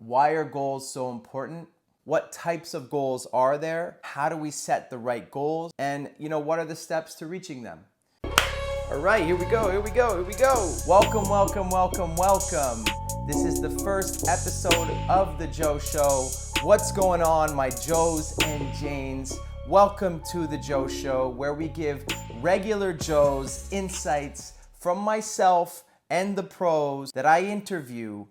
Why are goals so important? What types of goals are there? How do we set the right goals? And what are the steps to reaching them? All right, here we go. Welcome, welcome, welcome, welcome. This is the first episode of The Joe Show. What's going on, my Joes and Janes? Welcome to The Joe Show, where we give regular Joes insights from myself and the pros that I interview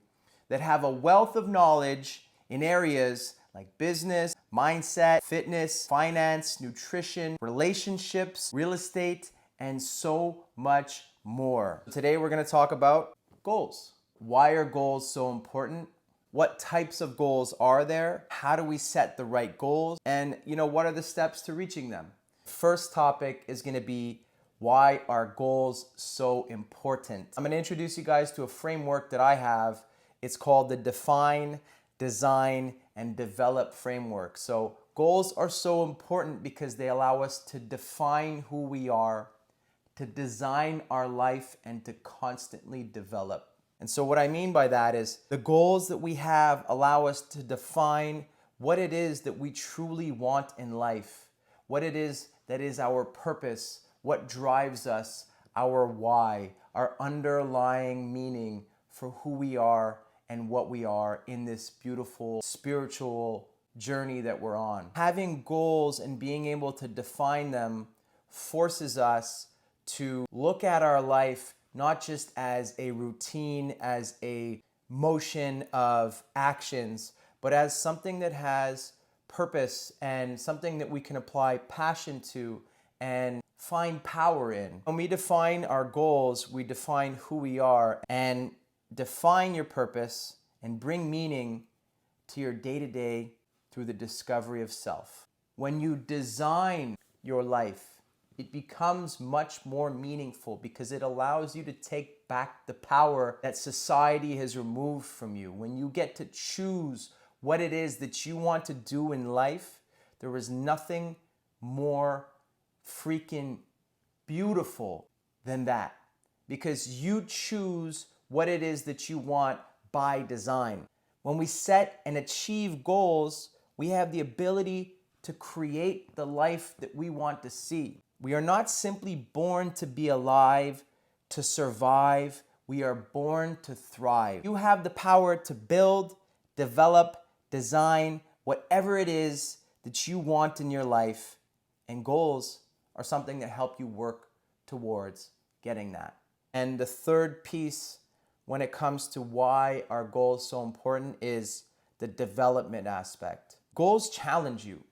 that have a wealth of knowledge in areas like business, mindset, fitness, finance, nutrition, relationships, real estate, and so much more. Today we're going to talk about goals. Why are goals so important? What types of goals are there? How do we set the right goals? And what are the steps to reaching them? First topic is going to be why are goals so important? I'm going to introduce you guys to a framework that I have. It's called the Define, Design, and Develop framework. So goals are so important because they allow us to define who we are, to design our life, and to constantly develop. And so what I mean by that is the goals that we have allow us to define what it is that we truly want in life, what it is that is our purpose, what drives us, our why, our underlying meaning for who we are and what we are in this beautiful spiritual journey that we're on. Having goals and being able to define them forces us to look at our life not just as a routine, as a motion of actions, but as something that has purpose and something that we can apply passion to and find power in. When we define our goals, we define who we are, and define your purpose and bring meaning to your day-to-day through the discovery of self. When you design your life, it becomes much more meaningful because it allows you to take back the power that society has removed from you. When you get to choose what it is that you want to do in life, there is nothing more freaking beautiful than that, because you choose what it is that you want by design. When we set and achieve goals, we have the ability to create the life that we want to see. We are not simply born to be alive, to survive. We are born to thrive. You have the power to build, develop, design whatever it is that you want in your life, and goals are something that help you work towards getting that. And the third piece when it comes to why are goals so important is the development aspect. Goals challenge you.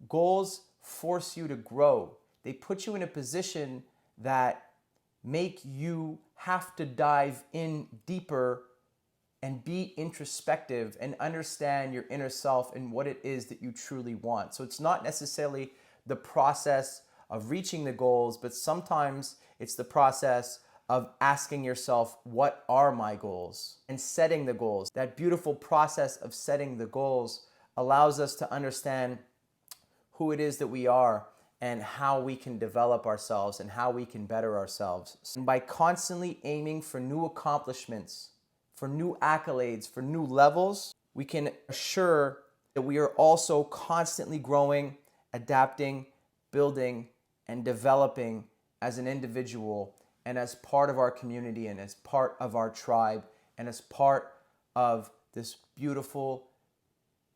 Goals force you to grow. They put you in a position that make you have to dive in deeper and be introspective and understand your inner self and what it is that you truly want. So it's not necessarily the process of reaching the goals, but sometimes it's the process of asking yourself, what are my goals? And setting the goals. That beautiful process of setting the goals allows us to understand who it is that we are and how we can develop ourselves and how we can better ourselves. And by constantly aiming for new accomplishments, for new accolades, for new levels, we can assure that we are also constantly growing, adapting, building, and developing as an individual and as part of our community and as part of our tribe and as part of this beautiful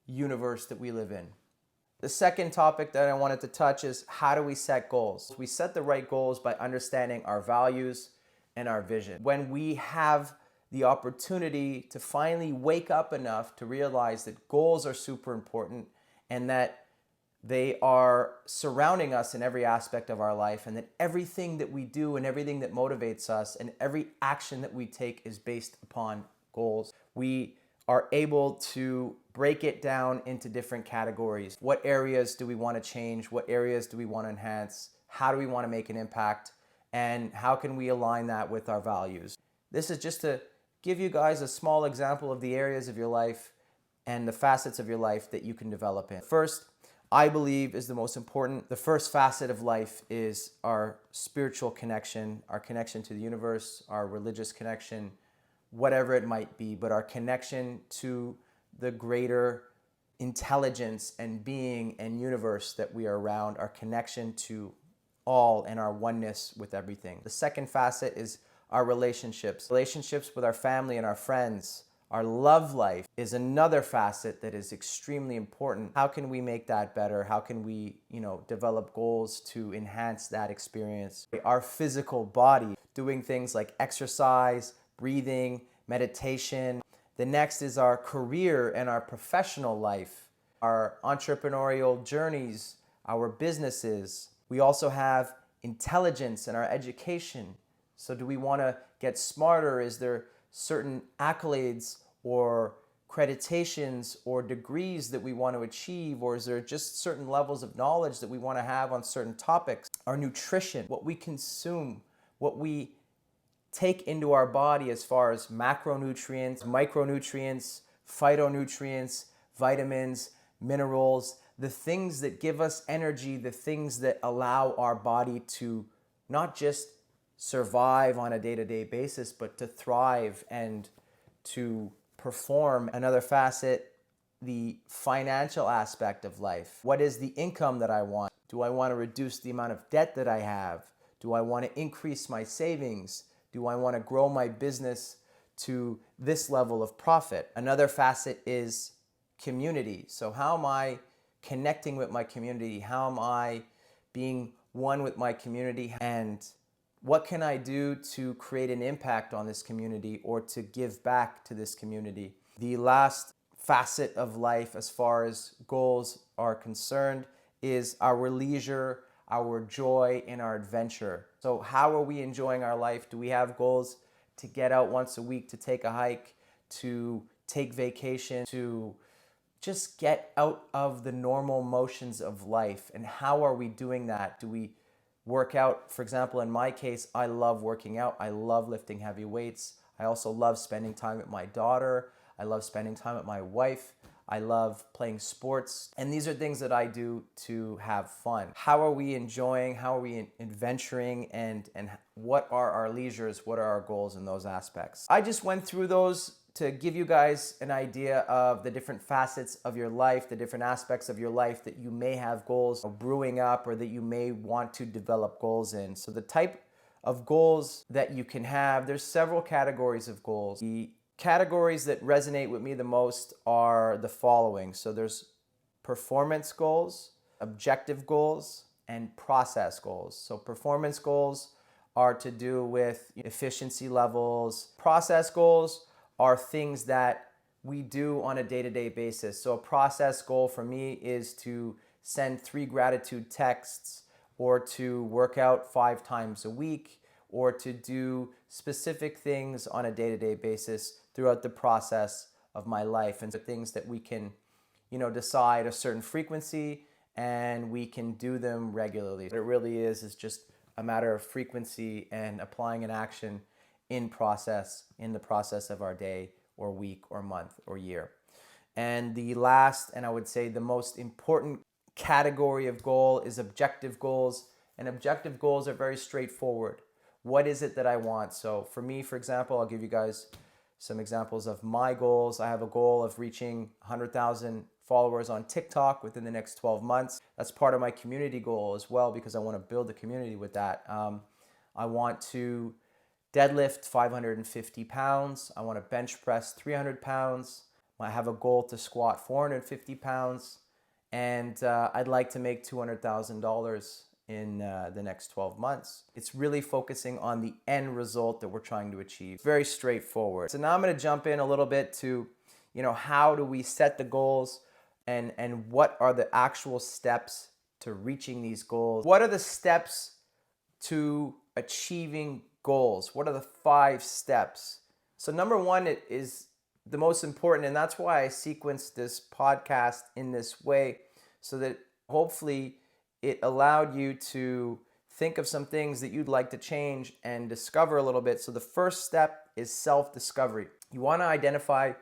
universe that we live in. The second topic that I wanted to touch is how do we set goals? We set the right goals by understanding our values and our vision. When we have the opportunity to finally wake up enough to realize that goals are super important and that they are surrounding us in every aspect of our life, and that everything that we do and everything that motivates us and every action that we take is based upon goals, we are able to break it down into different categories. What areas do we want to change? What areas do we want to enhance? How do we want to make an impact? And how can we align that with our values? This is just to give you guys a small example of the areas of your life and the facets of your life that you can develop in. First, I believe is the most important. The first facet of life is our spiritual connection, our connection to the universe, our religious connection, whatever it might be, but our connection to the greater intelligence and being and universe that we are around, our connection to all and our oneness with everything. The second facet is our relationships. Relationships with our family and our friends. Our love life is another facet that is extremely important. How can we make that better? How can we, develop goals to enhance that experience? Our physical body, doing things like exercise, breathing, meditation. The next is our career and our professional life, our entrepreneurial journeys, our businesses. We also have intelligence and our education. So do we want to get smarter? Is there certain accolades or accreditations or degrees that we want to achieve? Or is there just certain levels of knowledge that we want to have on certain topics? Our nutrition, what we consume, what we take into our body as far as macronutrients, micronutrients, phytonutrients, vitamins, minerals, the things that give us energy, the things that allow our body to not just survive on a day-to-day basis, but to thrive and to perform. Another facet, the financial aspect of life. What is the income that I want? Do I want to reduce the amount of debt that I have? Do I want to increase my savings? Do I want to grow my business to this level of profit? Another facet is community. So how am I connecting with my community? How am I being one with my community? And what can I do to create an impact on this community or to give back to this community? The last facet of life as far as goals are concerned is our leisure, our joy, and our adventure. So how are we enjoying our life? Do we have goals to get out once a week, to take a hike, to take vacation, to just get out of the normal motions of life? And how are we doing that? Do we work out? For example, in my case, I love working out. I love lifting heavy weights. I also love spending time with my daughter. I love spending time with my wife. I love playing sports. And these are things that I do to have fun. How are we enjoying? How are we adventuring? And what are our leisures? What are our goals in those aspects? I just went through those to give you guys an idea of the different facets of your life, the different aspects of your life that you may have goals brewing up or that you may want to develop goals in. So the type of goals that you can have, there's several categories of goals. The categories that resonate with me the most are the following. So there's performance goals, objective goals, and process goals. So performance goals are to do with efficiency levels. Process goals are things that we do on a day-to-day basis. So a process goal for me is to send 3 gratitude texts, or to work out 5 times a week, or to do specific things on a day-to-day basis throughout the process of my life. And so things that we can, decide a certain frequency and we can do them regularly. What it really is just a matter of frequency and applying an action in the process of our day or week or month or year. And the last, and I would say the most important category of goal is objective goals. And objective goals are very straightforward. What is it that I want? So for me, for example, I'll give you guys some examples of my goals. I have a goal of reaching 100,000 followers on TikTok within the next 12 months. That's part of my community goal as well, because I want to build a community with that. I want to deadlift 550 pounds. I want to bench press 300 pounds. I have a goal to squat 450 pounds. And I'd like to make $200,000 in the next 12 months. It's really focusing on the end result that we're trying to achieve. Very straightforward. So now I'm going to jump in a little bit to, how do we set the goals and what are the actual steps to reaching these goals? What are the steps to achieving goals? What are the 5 steps? So number 1 is the most important, and that's why I sequenced this podcast in this way, so that hopefully it allowed you to think of some things that you'd like to change and discover a little bit. So the first step is self-discovery. You want to identify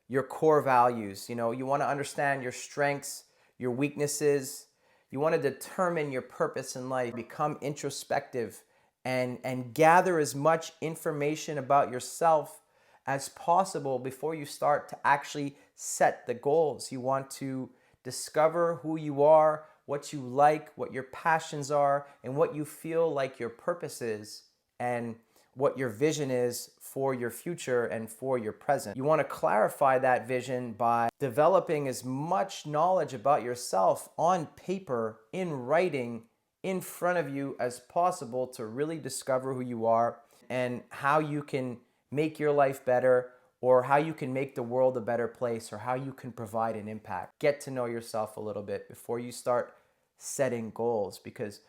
your core values. You want to understand your strengths, your weaknesses. You want to determine your purpose in life, become introspective, and gather as much information about yourself as possible before you start to actually set the goals. You want to discover who you are, what you like, what your passions are, and what you feel like your purpose is, and what your vision is for your future and for your present. You want to clarify that vision by developing as much knowledge about yourself on paper, in writing, in front of you as possible to really discover who you are and how you can make your life better, or how you can make the world a better place, or how you can provide an impact. Get to know yourself a little bit before you start setting goals, because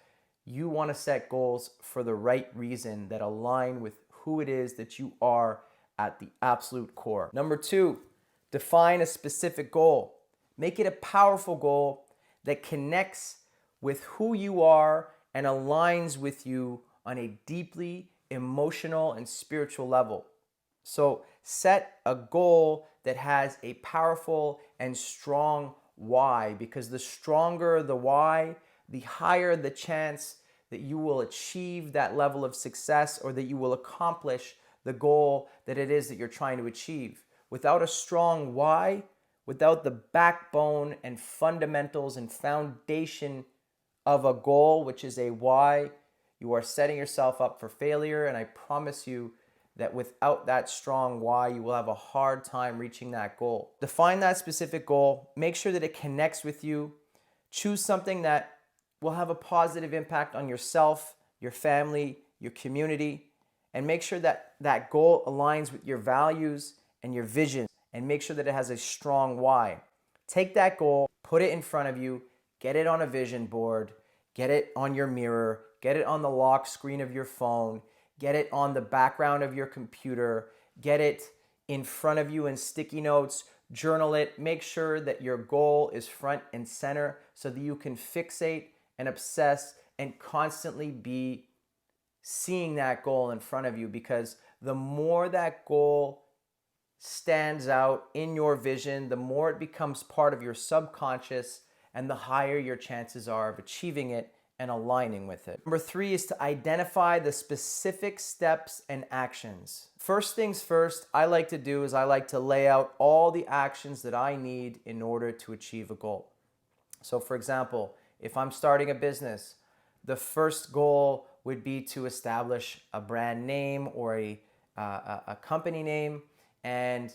you want to set goals for the right reason that align with who it is that you are at the absolute core. Number 2, define a specific goal. Make it a powerful goal that connects with who you are and aligns with you on a deeply emotional and spiritual level. So set a goal that has a powerful and strong why, because the stronger the why, the higher the chance that you will achieve that level of success, or that you will accomplish the goal that it is that you're trying to achieve. Without a strong why, without the backbone and fundamentals and foundation of a goal, which is a why, you are setting yourself up for failure. And I promise you that without that strong why, you will have a hard time reaching that goal. Define that specific goal. Make sure that it connects with you. Choose something that will have a positive impact on yourself, your family, your community, and make sure that that goal aligns with your values and your vision, and make sure that it has a strong why. Take that goal, put it in front of you, get it on a vision board, get it on your mirror, get it on the lock screen of your phone, get it on the background of your computer, get it in front of you in sticky notes, journal it. Make sure that your goal is front and center so that you can fixate and obsess and constantly be seeing that goal in front of you, because the more that goal stands out in your vision, the more it becomes part of your subconscious, and the higher your chances are of achieving it and aligning with it. Number 3 is to identify the specific steps and actions. First things first, I like to do is I like to lay out all the actions that I need in order to achieve a goal. So for example, if I'm starting a business, the first goal would be to establish a brand name or a company name, and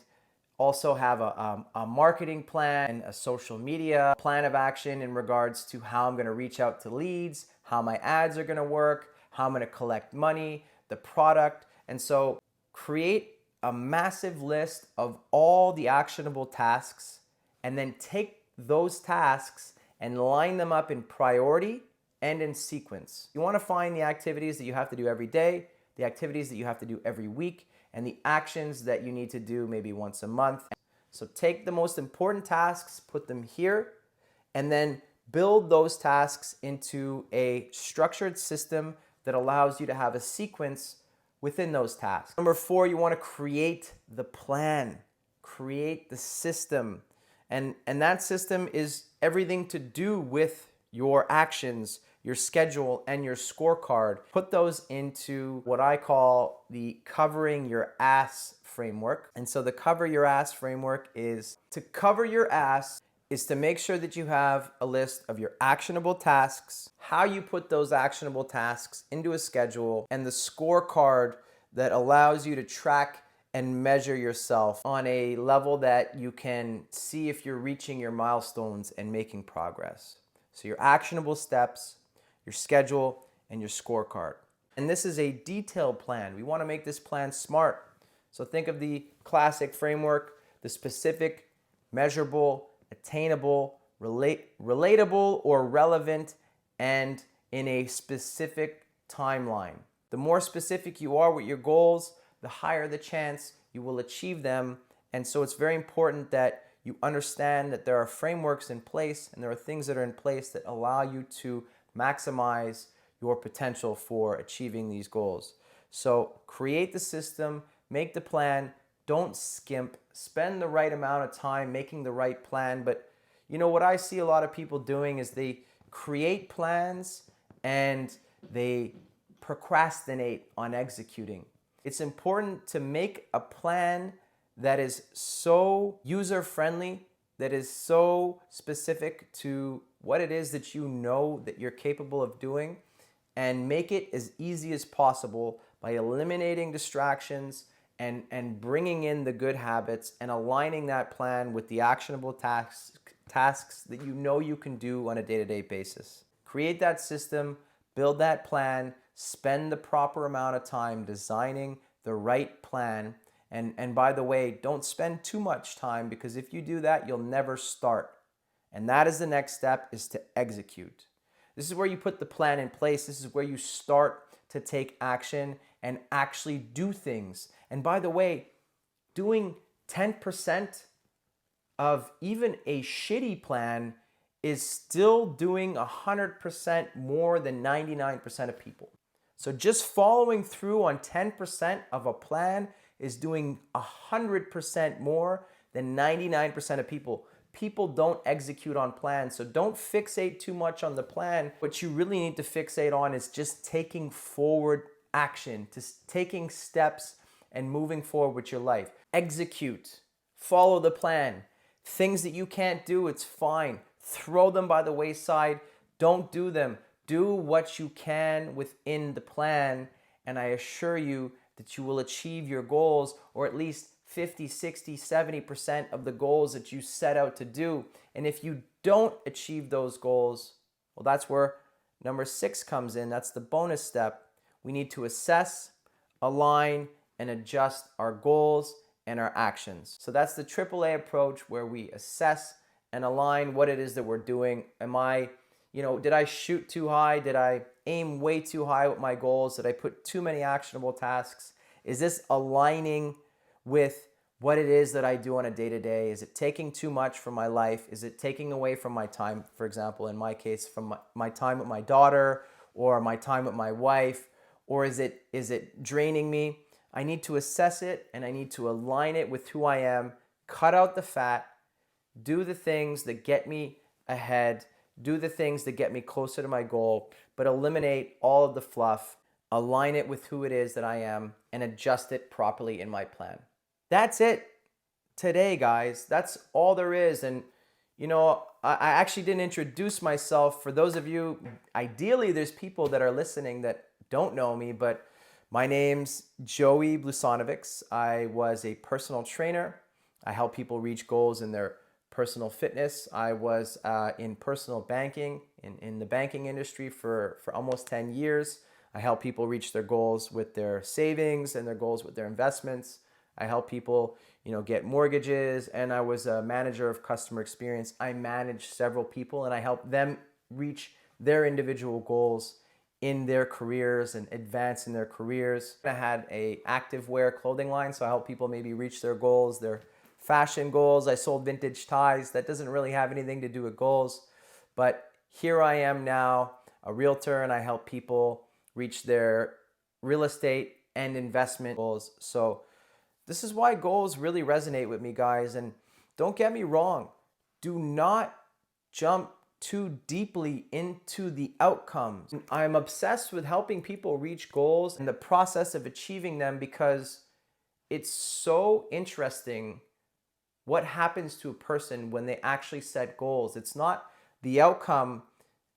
also have a marketing plan, a social media plan of action in regards to how I'm going to reach out to leads, how my ads are going to work, how I'm going to collect money, the product. And so create a massive list of all the actionable tasks, and then take those tasks and line them up in priority and in sequence. You want to find the activities that you have to do every day, the activities that you have to do every week, and the actions that you need to do maybe once a month. So take the most important tasks, put them here, and then build those tasks into a structured system that allows you to have a sequence within those tasks. Number 4, you want to create the plan, create the system. And that system is everything to do with your actions, your schedule, and your scorecard. Put those into what I call the covering your ass framework. And so the cover your ass framework is to cover your ass is to make sure that you have a list of your actionable tasks, how you put those actionable tasks into a schedule, and the scorecard that allows you to track and measure yourself on a level that you can see if you're reaching your milestones and making progress. So your actionable steps, your schedule, and your scorecard. And this is a detailed plan. We want to make this plan smart. So think of the classic framework: the specific, measurable, attainable, relatable or relevant, and in a specific timeline. The more specific you are with your goals, the higher the chance you will achieve them. And so it's very important that you understand that there are frameworks in place, and there are things that are in place that allow you to maximize your potential for achieving these goals. So create the system, make the plan, don't skimp, spend the right amount of time making the right plan. But you know what I see a lot of people doing is they create plans and they procrastinate on executing. It's important to make a plan that is so user-friendly, that is so specific to what it is that you know that you're capable of doing, and make it as easy as possible by eliminating distractions and bringing in the good habits and aligning that plan with the actionable tasks that you know you can do on a day-to-day basis. Create that system, build that plan, spend the proper amount of time designing the right plan. And by the way, don't spend too much time, because if you do that, you'll never start. And that is the next step, is to execute. This is where you put the plan in place. This is where you start to take action and actually do things. And by the way, doing 10% of even a shitty plan is still doing 100% more than 99% of people. So just following through on 10% of a plan is doing 100% more than 99% of people. People don't execute on plans, so don't fixate too much on the plan. What you really need to fixate on is just taking forward action, just taking steps and moving forward with your life. Execute, follow the plan. Things that you can't do, it's fine. Throw them by the wayside, don't do them. Do what you can within the plan, and I assure you that you will achieve your goals, or at least 50, 60, 70% of the goals that you set out to do. And if you don't achieve those goals, well, that's where number 6 comes in. That's the bonus step. We need to assess, align, and adjust our goals and our actions. So that's the AAA approach, where we assess and align what it is that we're doing. Did I shoot too high? Did I aim way too high with my goals? Did I put too many actionable tasks? Is this aligning with what it is that I do on a day-to-day? Is it taking too much from my life? Is it taking away from my time, for example, in my case, from my time with my daughter or my time with my wife? Or is it draining me? I need to assess it, and I need to align it with who I am, cut out the fat, do the things that get me ahead, do the things that get me closer to my goal, but eliminate all of the fluff, align it with who it is that I am, and adjust it properly in my plan. That's it today, guys. That's all there is. And I actually didn't introduce myself. For those of you, ideally there's people that are listening that don't know me, but my name's Joey Blusanovics. I was a personal trainer. I help people reach goals in their personal fitness. I was in personal banking, in the banking industry for almost 10 years. I help people reach their goals with their savings and their goals with their investments. I help people, get mortgages, and I was a manager of customer experience. I managed several people, and I helped them reach their individual goals in their careers and advance in their careers. I had a activewear clothing line, so I help people maybe reach their goals, their fashion goals. I sold vintage ties. That doesn't really have anything to do with goals, but here I am now, a realtor, and I help people reach their real estate and investment goals. So this is why goals really resonate with me, guys. And don't get me wrong, do not jump too deeply into the outcomes. I'm obsessed with helping people reach goals and the process of achieving them, because it's so interesting what happens to a person when they actually set goals. It's not the outcome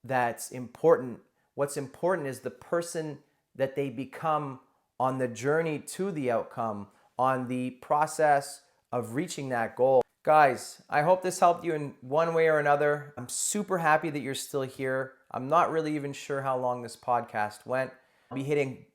that's important. What's important is the person that they become on the journey to the outcome, on the process of reaching that goal. Guys, I hope this helped you in one way or another. I'm super happy that you're still here. I'm not really even sure how long this podcast went. I'll be hitting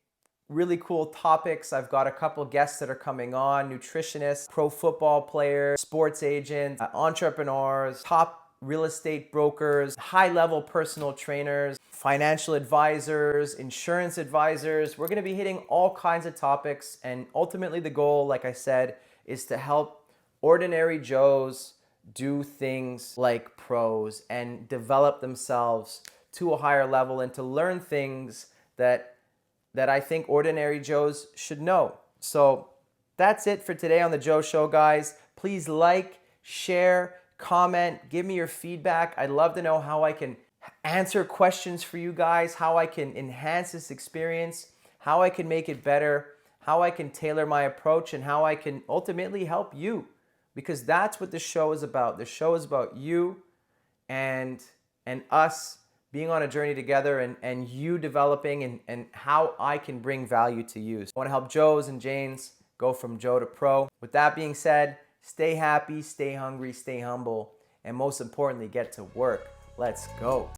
really cool topics. I've got a couple guests that are coming on: nutritionists, pro football players, sports agents, entrepreneurs, top real estate brokers, high-level personal trainers, financial advisors, insurance advisors. We're going to be hitting all kinds of topics, and ultimately the goal, like I said, is to help ordinary Joes do things like pros and develop themselves to a higher level, and to learn things that I think ordinary Joes should know. So that's it for today on The Joe Show, guys. Please like, share, comment, give me your feedback. I'd love to know how I can answer questions for you guys, how I can enhance this experience, how I can make it better, how I can tailor my approach, and how I can ultimately help you. Because that's what the show is about. The show is about you and us being on a journey together, and you developing, and how I can bring value to you. So I want to help Joes and Janes go from Joe to pro. With that being said, stay happy, stay hungry, stay humble, and most importantly, get to work. Let's go.